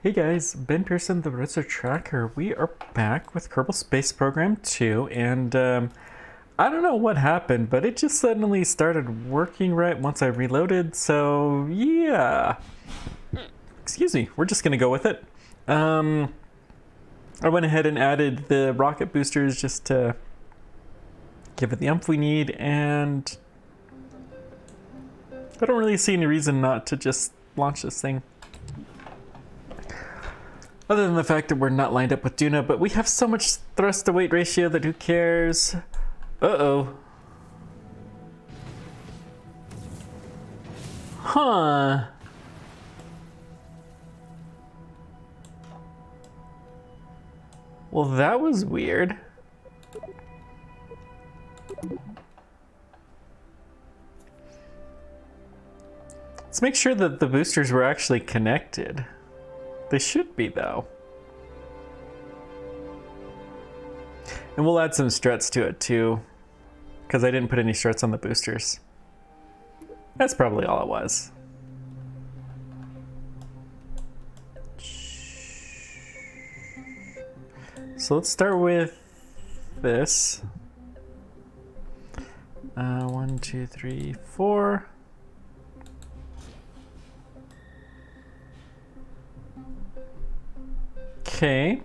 Hey guys, Ben Pearson, the Research Tracker. We are back with Kerbal Space Program 2, and I don't know what happened, but it just suddenly started working right once I reloaded, so yeah. Excuse me, we're just gonna go with it. I went ahead and added the rocket boosters just to give it the umph we need, and I don't really see any reason not to just launch this thing. Other than the fact that we're not lined up with Duna, but we have so much thrust to weight ratio that who cares? Uh-oh. Huh. Well, that was weird. Let's make sure that the boosters were actually connected. They should be, though. And we'll add some struts to it, too, because I didn't put any struts on the boosters. That's probably all it was. So let's start with this. 1, 2, 3, 4. Okay.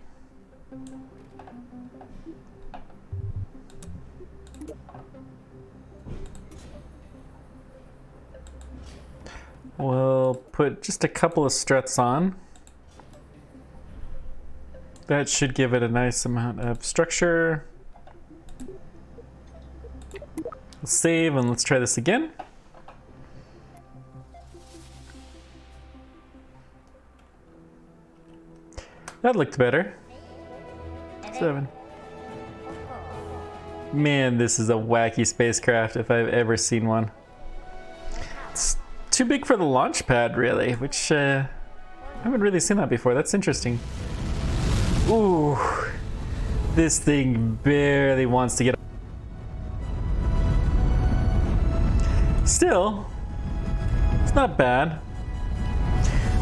We'll put just a couple of struts on. That should give it a nice amount of structure. Let's save and let's try this again. That looked better. 7. Man, this is a wacky spacecraft if I've ever seen one. It's too big for the launch pad, really, which I haven't really seen that before. That's interesting. Ooh, this thing barely wants to get. Still, it's not bad.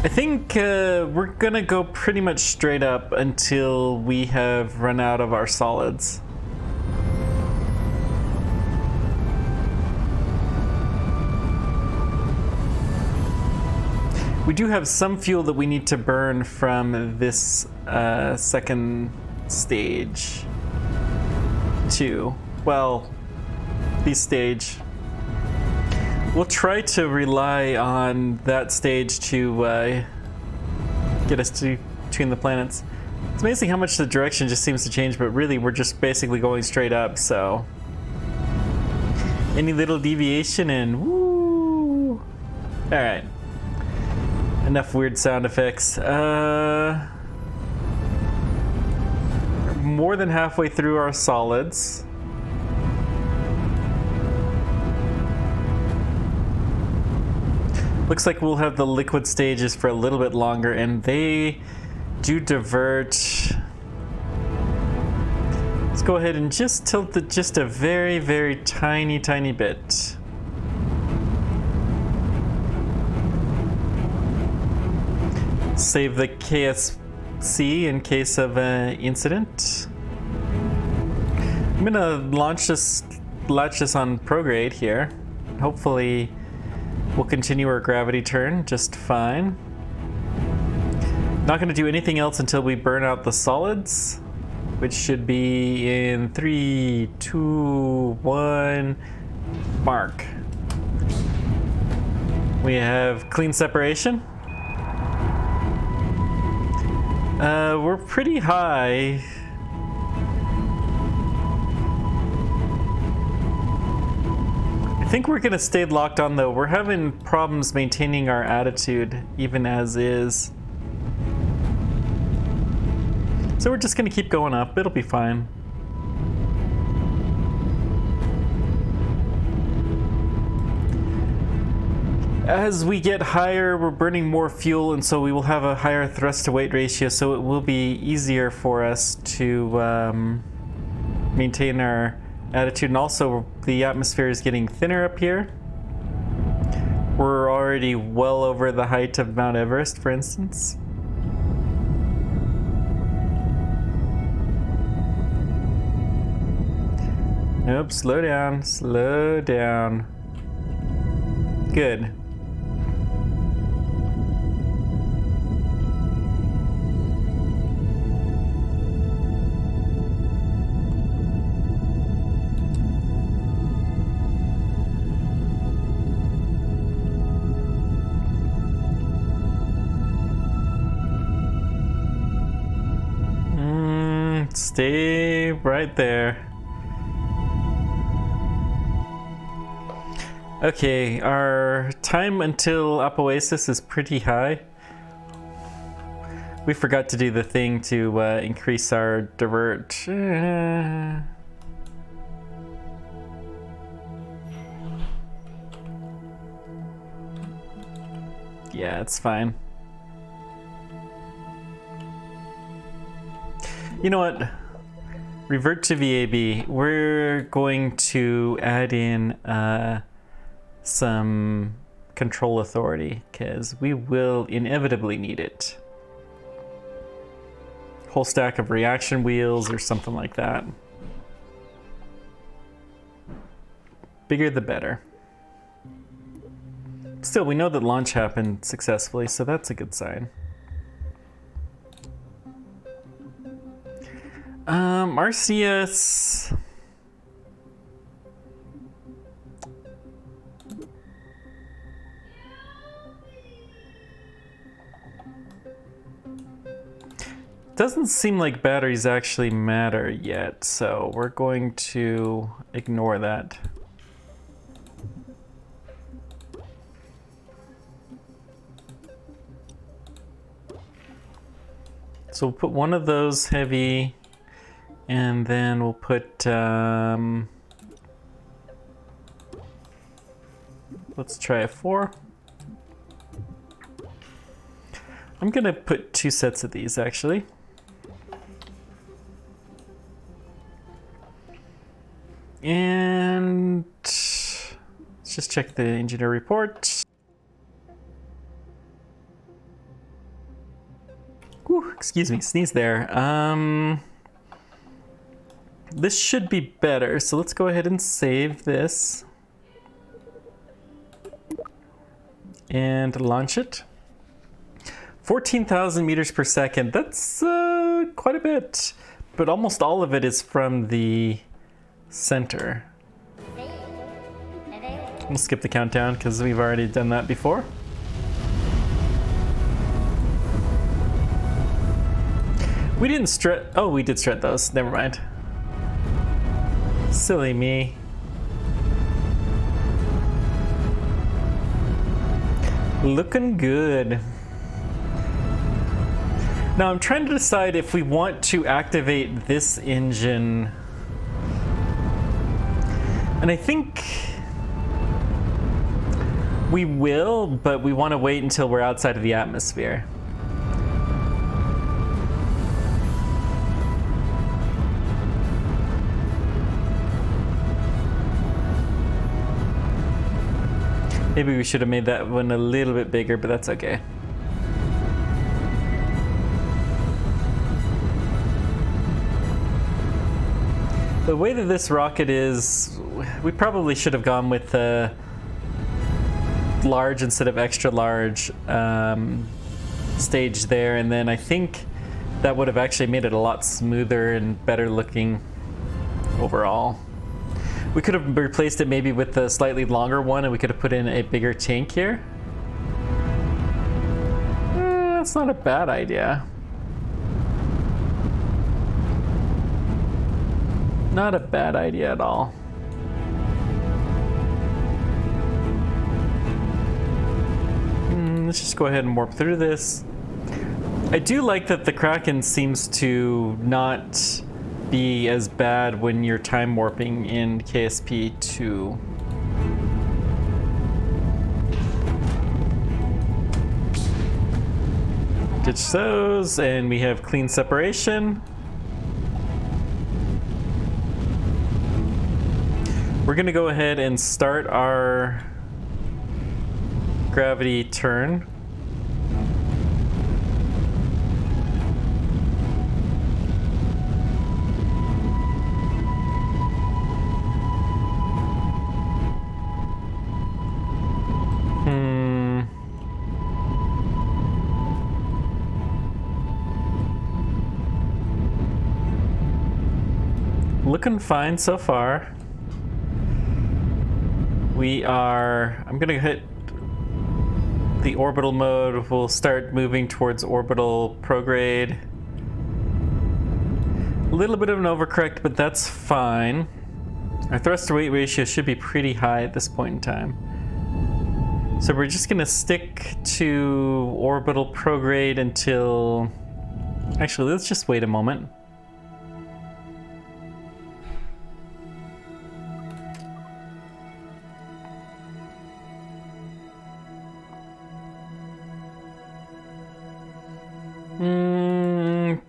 I think we're gonna go pretty much straight up until we have run out of our solids. We do have some fuel that we need to burn from this second stage too. Well, this stage. We'll try to rely on that stage to get us to between the planets. It's amazing how much the direction just seems to change, but really we're just basically going straight up, so. Any little deviation and woo! Alright. Enough weird sound effects. More than halfway through our solids. Looks like we'll have the liquid stages for a little bit longer, and they do divert. Let's go ahead and just tilt it just a very, very tiny, tiny bit. Save the KSC in case of an incident. I'm gonna latch this on prograde here. Hopefully we'll continue our gravity turn just fine. Not going to do anything else until we burn out the solids, which should be in 3, 2, 1, mark. We have clean separation. We're pretty high. I think we're gonna stay locked on though. We're having problems maintaining our attitude even as is. So we're just gonna keep going up. It'll be fine. As we get higher, we're burning more fuel, and so we will have a higher thrust to weight ratio, so it will be easier for us to maintain our attitude. And also the atmosphere is getting thinner up here. We're already well over the height of Mount Everest, for instance. Nope, slow down, slow down. Good. Stay right there. Okay, our time until Apoasis is pretty high. We forgot to do the thing to increase our divert. Yeah, it's fine. You know what? Revert to VAB. We're going to add in some control authority because we will inevitably need it. Whole stack of reaction wheels or something like that. Bigger the better. Still, we know that launch happened successfully, so that's a good sign. RCS. Doesn't seem like batteries actually matter yet, so we're going to ignore that. So we'll put one of those heavy, and then we'll put, let's try a 4. I'm gonna put 2 sets of these actually. And let's just check the engineer report. Whew, excuse me, sneeze there. This should be better, so let's go ahead and save this. And launch it. 14,000 meters per second, that's quite a bit. But almost all of it is from the center. We'll skip the countdown because we've already done that before. We didn't strut. Oh, we did strut those. Never mind. Silly me. Looking good. Now I'm trying to decide if we want to activate this engine. And I think we will, but we want to wait until we're outside of the atmosphere. Maybe we should have made that one a little bit bigger, but that's okay. The way that this rocket is, we probably should have gone with large instead of extra large stage there, and then I think that would have actually made it a lot smoother and better looking overall. We could have replaced it maybe with a slightly longer one, and we could have put in a bigger tank here. That's not a bad idea. Not a bad idea at all. Let's just go ahead and warp through this. I do like that the Kraken seems to not be as bad when you're time warping in KSP 2. Ditch those, and we have clean separation. We're gonna go ahead and start our gravity turn. Looking fine so far. I'm gonna hit the orbital mode. We'll start moving towards orbital prograde. A little bit of an overcorrect, but that's fine. Our thrust to weight ratio should be pretty high at this point in time. So we're just gonna stick to orbital prograde until... Actually, let's just wait a moment.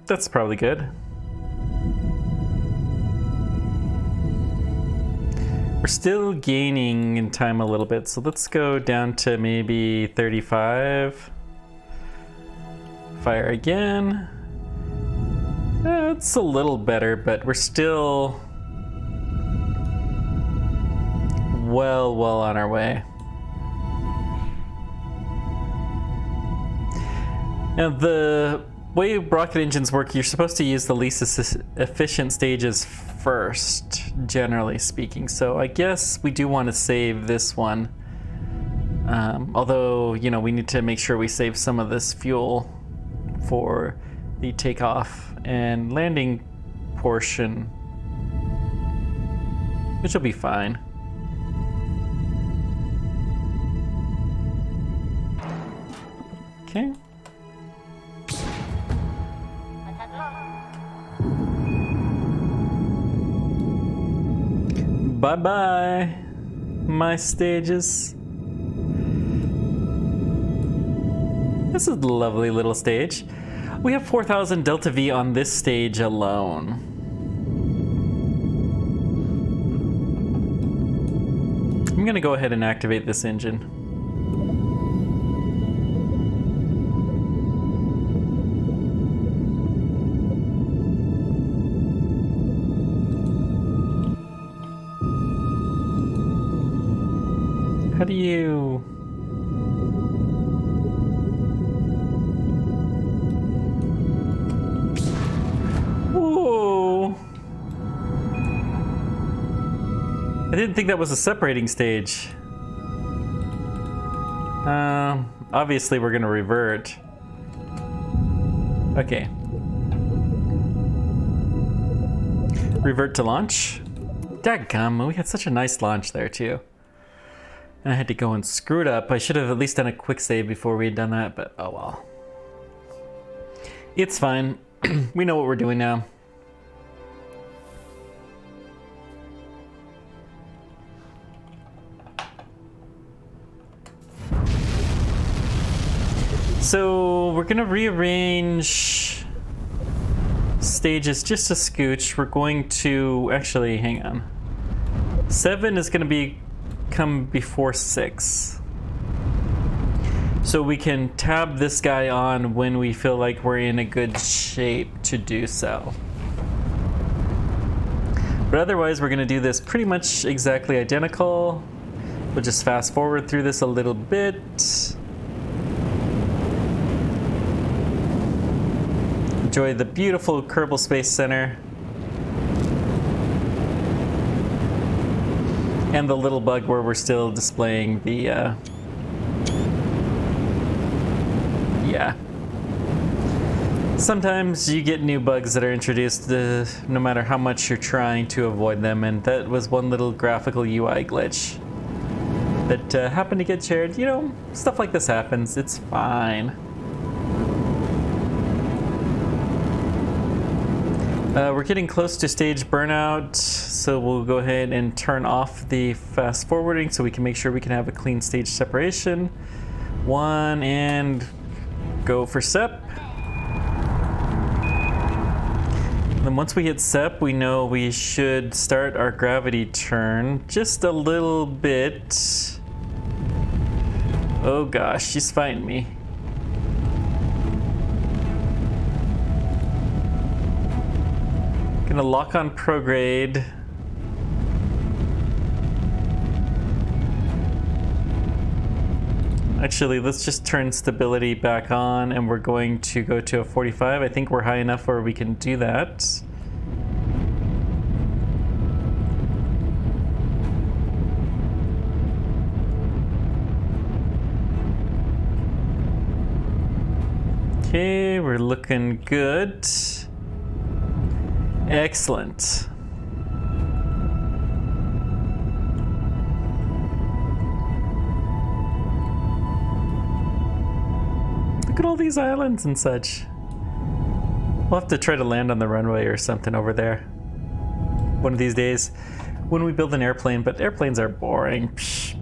That's probably good. We're still gaining in time a little bit, so let's go down to maybe 35. Fire again. It's a little better, but we're still well on our way. Now, the way rocket engines work, you're supposed to use the least efficient stages first, generally speaking. So I guess we do want to save this one. Although, you know, we need to make sure we save some of this fuel for the takeoff and landing portion, which will be fine. Okay. Bye-bye, my stages. This is a lovely little stage. We have 4,000 Delta V on this stage alone. I'm gonna go ahead and activate this engine. How do you... Whoa! I didn't think that was a separating stage. Obviously we're gonna revert. Okay. Revert to launch. Dadgum, we had such a nice launch there too. And I had to go and screw it up. I should have at least done a quick save before we had done that, but oh well. It's fine. We know what we're doing now. So we're gonna rearrange stages just a scooch. We're going to, actually, hang on. 7 is gonna come before 6. So we can tab this guy on when we feel like we're in a good shape to do so. But otherwise we're gonna do this pretty much exactly identical. We'll just fast forward through this a little bit. Enjoy the beautiful Kerbal Space Center. And the little bug where we're still displaying the, yeah. Sometimes you get new bugs that are introduced no matter how much you're trying to avoid them, and that was one little graphical UI glitch that happened to get shared. You know, stuff like this happens, it's fine. We're getting close to stage burnout, so we'll go ahead and turn off the fast forwarding so we can make sure we can have a clean stage separation. 1 and go for SEP. Then once we hit SEP, we know we should start our gravity turn just a little bit. Oh gosh, she's fighting me. Gonna lock on prograde. Actually, let's just turn stability back on, and we're going to go to a 45. I think we're high enough where we can do that. Okay, we're looking good. Excellent. Look at all these islands and such. We'll have to try to land on the runway or something over there one of these days when we build an airplane, but airplanes are boring. Psh.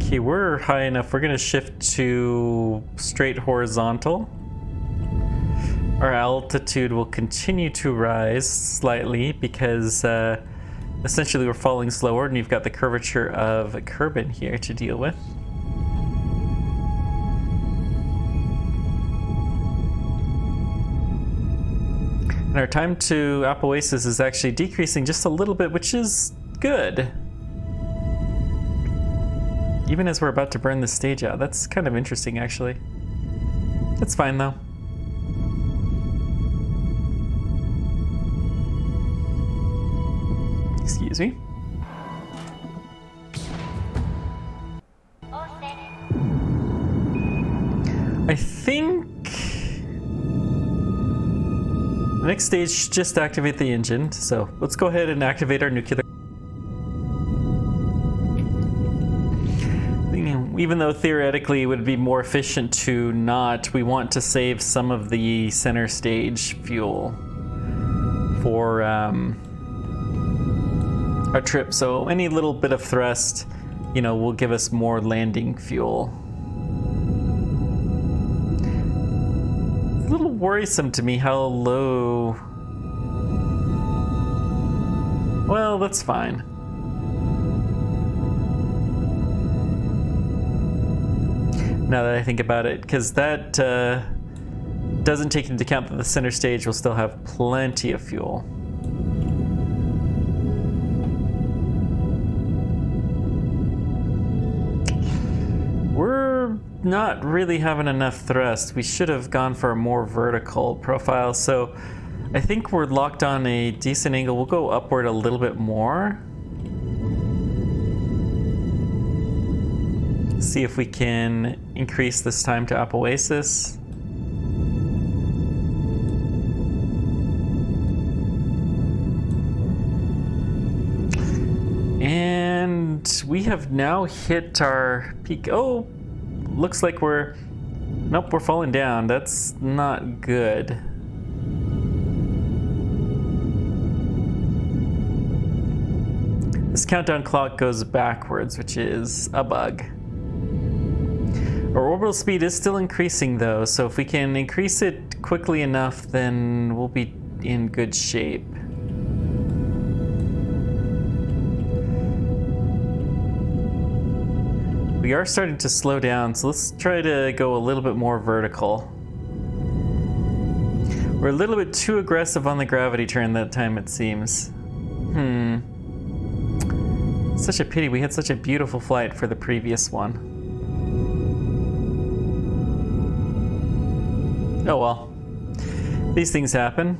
Okay, we're high enough. We're gonna shift to straight horizontal. Our altitude will continue to rise slightly because essentially we're falling slower, and you've got the curvature of Kerbin here to deal with. And our time to apoapsis is actually decreasing just a little bit, which is good. Even as we're about to burn this stage out. That's kind of interesting, actually. It's fine, though. Excuse me. I think the next stage should just activate the engine. So let's go ahead and activate our nuclear. Even though theoretically it would be more efficient to not, we want to save some of the center stage fuel for our trip. So any little bit of thrust, will give us more landing fuel. It's a little worrisome to me how low. Well, that's fine. Now that I think about it, because that doesn't take into account that the center stage will still have plenty of fuel. We're not really having enough thrust. We should have gone for a more vertical profile, so I think we're locked on a decent angle. We'll go upward a little bit more. See if we can increase this time to apoapsis. And we have now hit our peak. Oh, looks like nope, we're falling down. That's not good. This countdown clock goes backwards, which is a bug. Our orbital speed is still increasing though, so if we can increase it quickly enough, then we'll be in good shape. We are starting to slow down, so let's try to go a little bit more vertical. We're a little bit too aggressive on the gravity turn that time, it seems. Such a pity, we had such a beautiful flight for the previous one. Oh well, these things happen.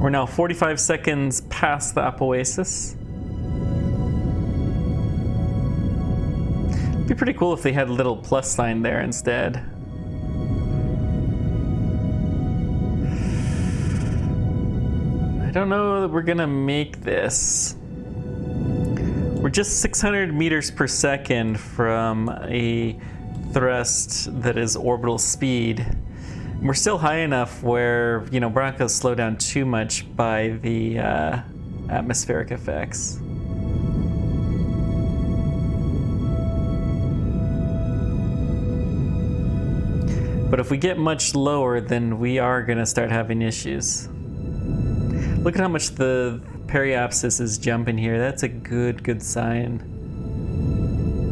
We're now 45 seconds past the apoapsis. It'd be pretty cool if they had a little plus sign there instead. I don't know that we're gonna make this. We're just 600 meters per second from a thrust that is orbital speed. We're still high enough where, we're not going to slow down too much by the atmospheric effects. But if we get much lower, then we are going to start having issues. Look at how much the periapsis is jumping here. That's a good sign.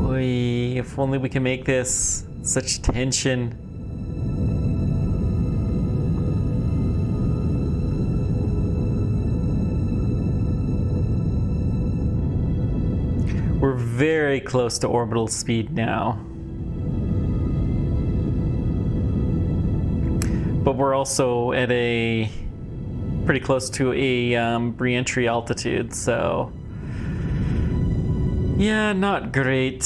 Oy, if only we can make this. Such tension. We're very close to orbital speed now. But we're also at a pretty close to a re-entry altitude, so Yeah, not great.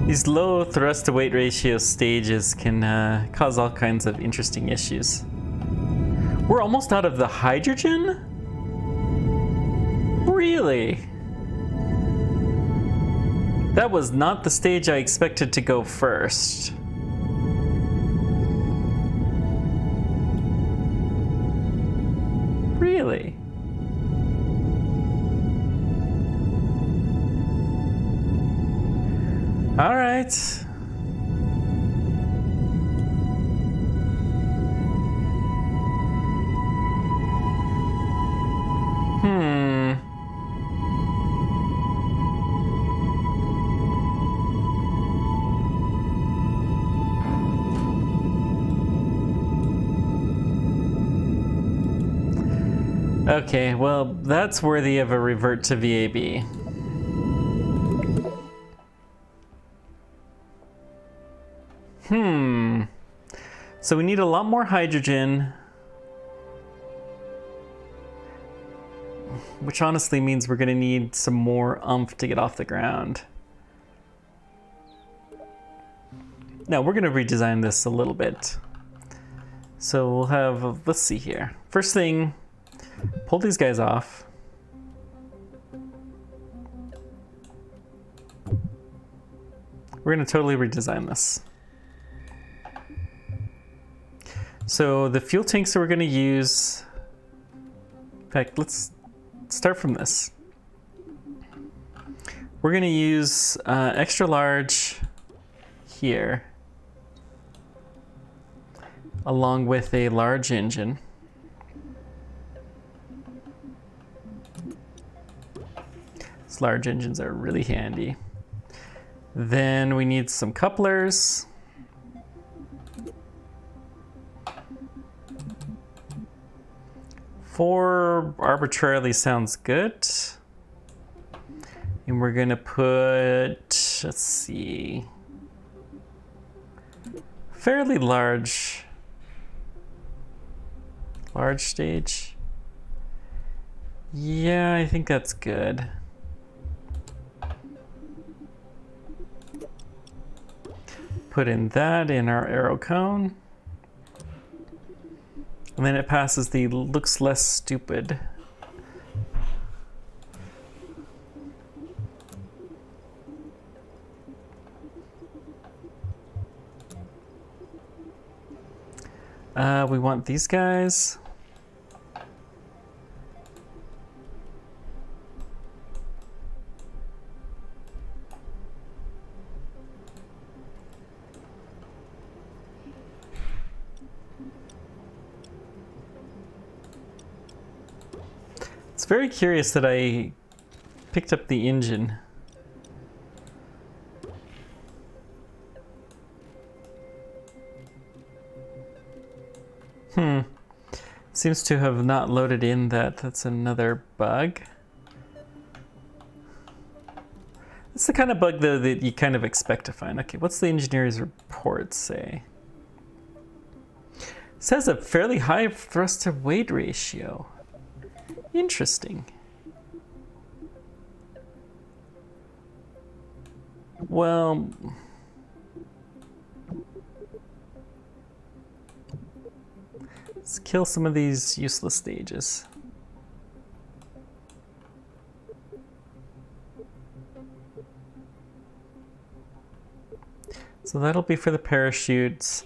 These low thrust to weight ratio stages can cause all kinds of interesting issues. We're almost out of the hydrogen? Really? That was not the stage I expected to go first. Really? All right. Okay, well, that's worthy of a revert to VAB. So we need a lot more hydrogen, which honestly means we're gonna need some more oomph to get off the ground. Now we're gonna redesign this a little bit. So we'll have, let's see here. First thing, pull these guys off. We're gonna totally redesign this. So the fuel tanks that we're gonna use, in fact, let's start from this. We're gonna use extra large here, along with a large engine. These large engines are really handy. Then we need some couplers. 4 arbitrarily sounds good. And we're gonna put, let's see, fairly large stage. Yeah, I think that's good. Put in that in our arrow cone. And then it passes the looks less stupid. We want these guys. It's very curious that I picked up the engine. Seems to have not loaded in that. That's another bug. It's the kind of bug, though, that you kind of expect to find. Okay, what's the engineer's report say? It says a fairly high thrust to weight ratio. Interesting. Well, let's kill some of these useless stages. So that'll be for the parachutes.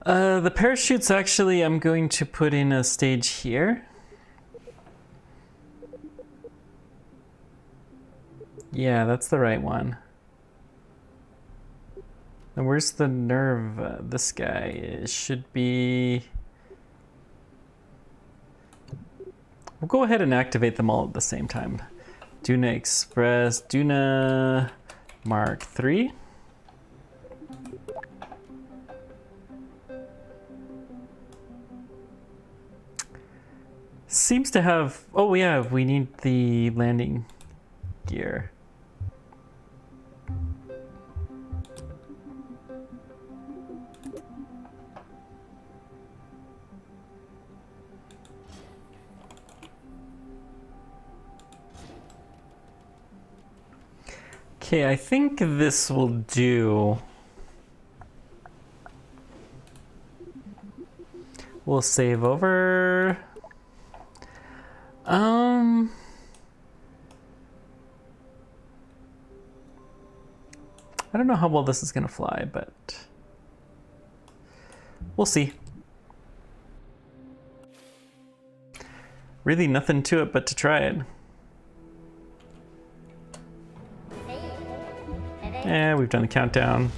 The parachutes, actually, I'm going to put in a stage here. Yeah, that's the right one. And where's the nerve? This guy, it should be... We'll go ahead and activate them all at the same time. Duna Express, Duna Mark III. seems to have... Oh yeah, we need the landing gear. Okay, I think this will do. We'll save over. I don't know how well this is gonna fly, but we'll see. Really nothing to it but to try it. Yeah, we've done the countdown.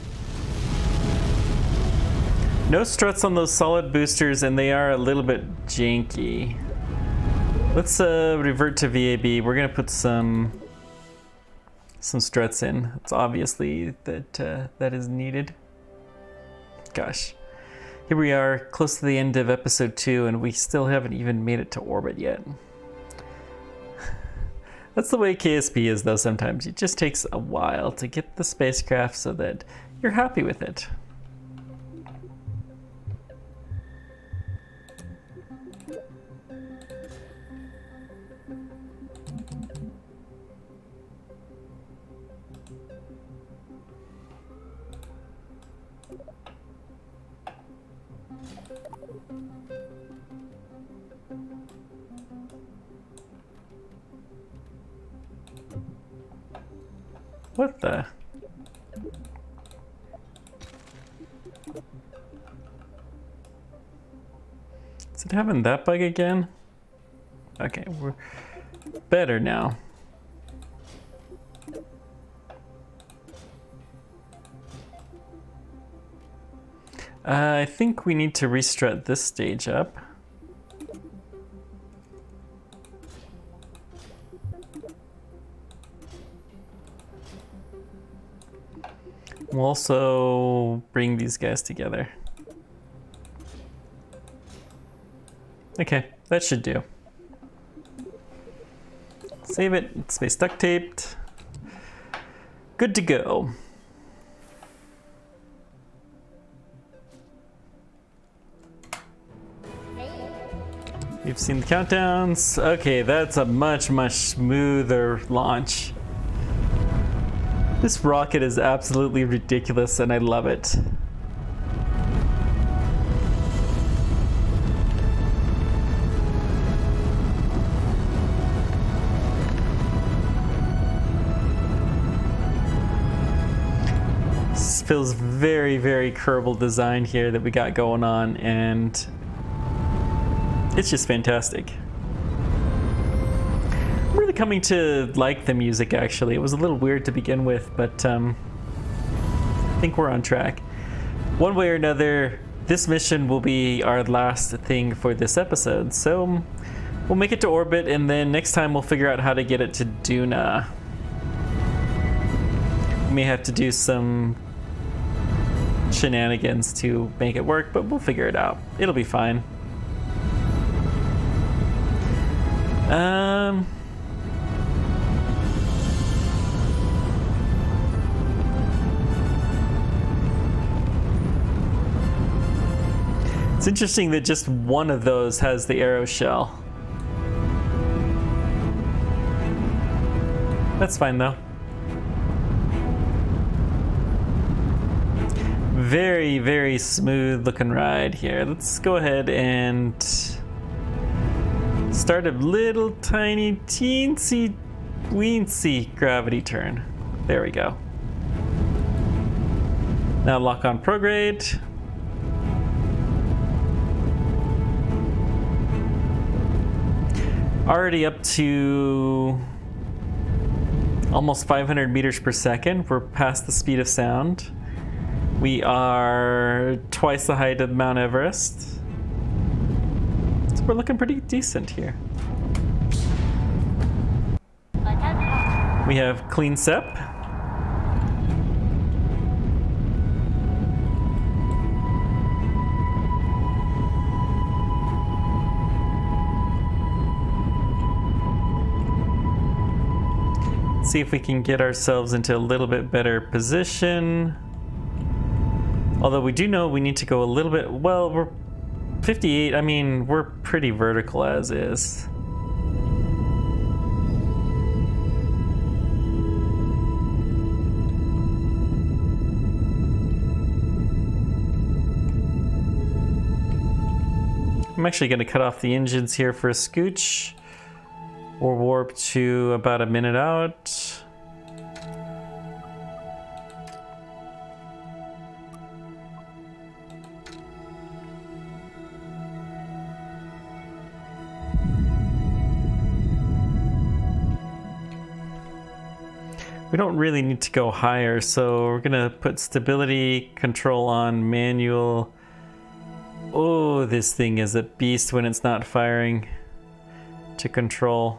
No struts on those solid boosters, and they are a little bit janky. Let's revert to VAB. We're gonna put some struts in. It's obviously that is needed. Gosh, here we are, close to the end of episode 2, and we still haven't even made it to orbit yet. That's the way KSP is, though. Sometimes it just takes a while to get the spacecraft so that you're happy with it. What the? Is it having that bug again? Okay, we're better now. I think we need to restrut this stage up. We'll also bring these guys together. Okay, that should do. Save it, space duct taped. Good to go. We've seen the countdowns. Okay, that's a much, much smoother launch. This rocket is absolutely ridiculous, and I love it. This feels very, very Kerbal design here that we got going on, and it's just fantastic. I'm really coming to like the music, actually. It was a little weird to begin with, but I think we're on track. One way or another, this mission will be our last thing for this episode, so we'll make it to orbit, and then next time we'll figure out how to get it to Duna. We may have to do some shenanigans to make it work, but we'll figure it out. It'll be fine. It's interesting that just one of those has the arrow shell. That's fine though. Very, very smooth looking ride here. Let's go ahead and start a little tiny teensy weensy gravity turn. There we go. Now lock on prograde. Already up to almost 500 meters per second. We're past the speed of sound. We are twice the height of Mount Everest. So we're looking pretty decent here. We have clean SEP. See if we can get ourselves into a little bit better position. Although we do know we need to go a little bit, well, we're 58, I mean, we're pretty vertical as is. I'm actually going to cut off the engines here for a scooch. Or warp to about a minute out. We don't really need to go higher, so we're gonna put stability control on manual. Oh, this thing is a beast when it's not firing to control.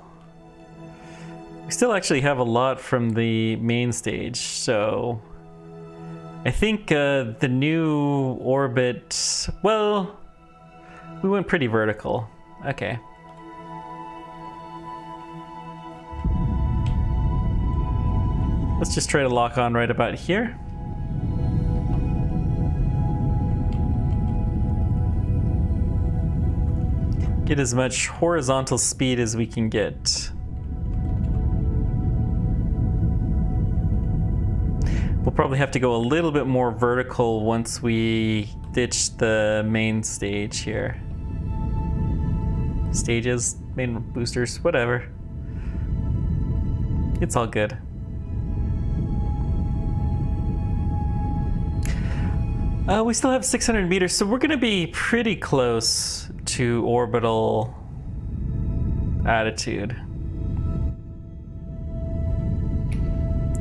We still actually have a lot from the main stage, so I think the new orbit, well, we went pretty vertical. Okay. Let's just try to lock on right about here. Get as much horizontal speed as we can get. We'll probably have to go a little bit more vertical once we ditch the main stage here. Stages, main boosters, whatever. It's all good. We still have 600 meters, so we're gonna be pretty close to orbital attitude.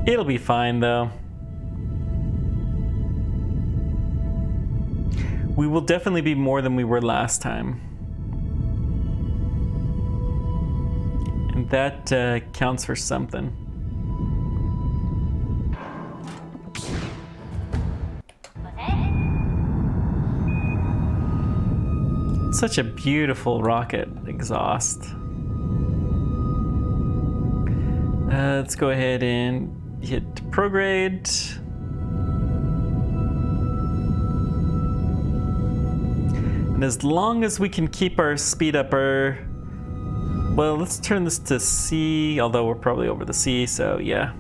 It'll be fine though. We will definitely be more than we were last time. And that counts for something. Such a beautiful rocket exhaust. Let's go ahead and hit prograde. And as long as we can keep our speed up, well, let's turn this to C, although we're probably over the C, so yeah.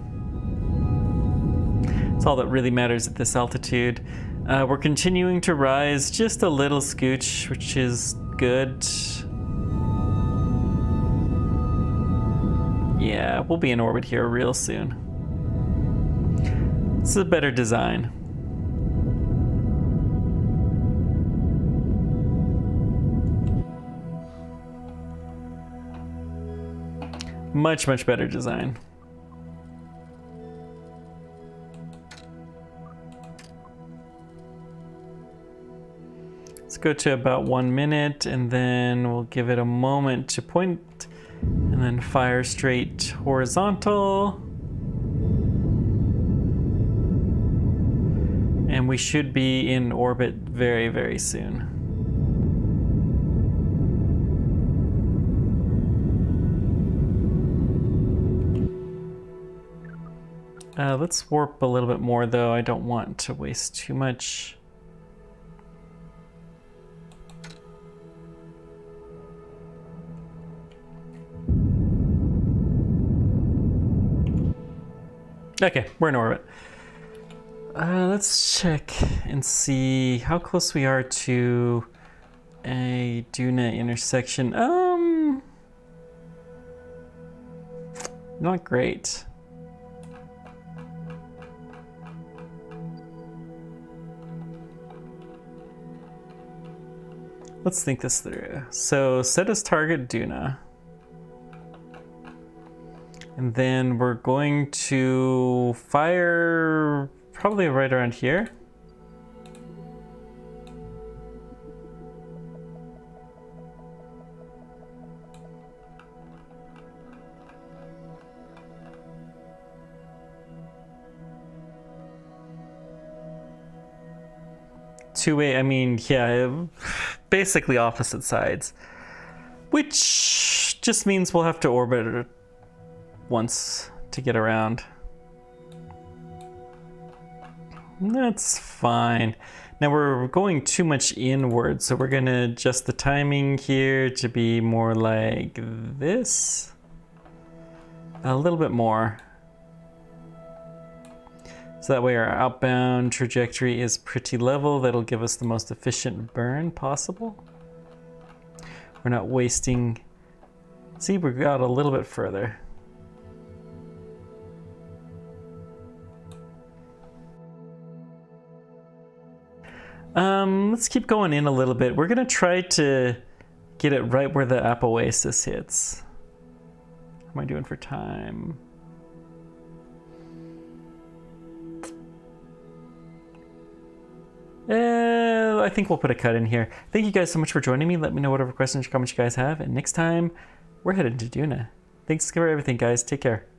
It's all that really matters at this altitude. We're continuing to rise just a little scooch, which is good. Yeah, we'll be in orbit here real soon. This is a better design. Much, much better design. Let's go to about 1 minute, and then we'll give it a moment to point, and then fire straight horizontal. And we should be in orbit very, very soon. Let's warp a little bit more though. I don't want to waste too much. Okay, we're in orbit. Let's check and see how close we are to a Duna intersection. Not great. Let's think this through. So set as target Duna. And then we're going to fire probably right around here. Two-way, I mean, yeah, basically opposite sides. Which just means we'll have to orbit once to get around. That's fine. Now we're going too much inward, so we're gonna adjust the timing here to be more like this. A little bit more. So that way our outbound trajectory is pretty level. That'll give us the most efficient burn possible. We're not wasting... See, we got a little bit further. Let's keep going in a little bit. We're gonna try to get it right where the apoapsis hits. How am I doing for time? I think we'll put a cut in here. Thank you guys so much for joining me. Let me know whatever questions or comments you guys have. And next time, we're headed to Duna. Thanks for everything, guys. Take care.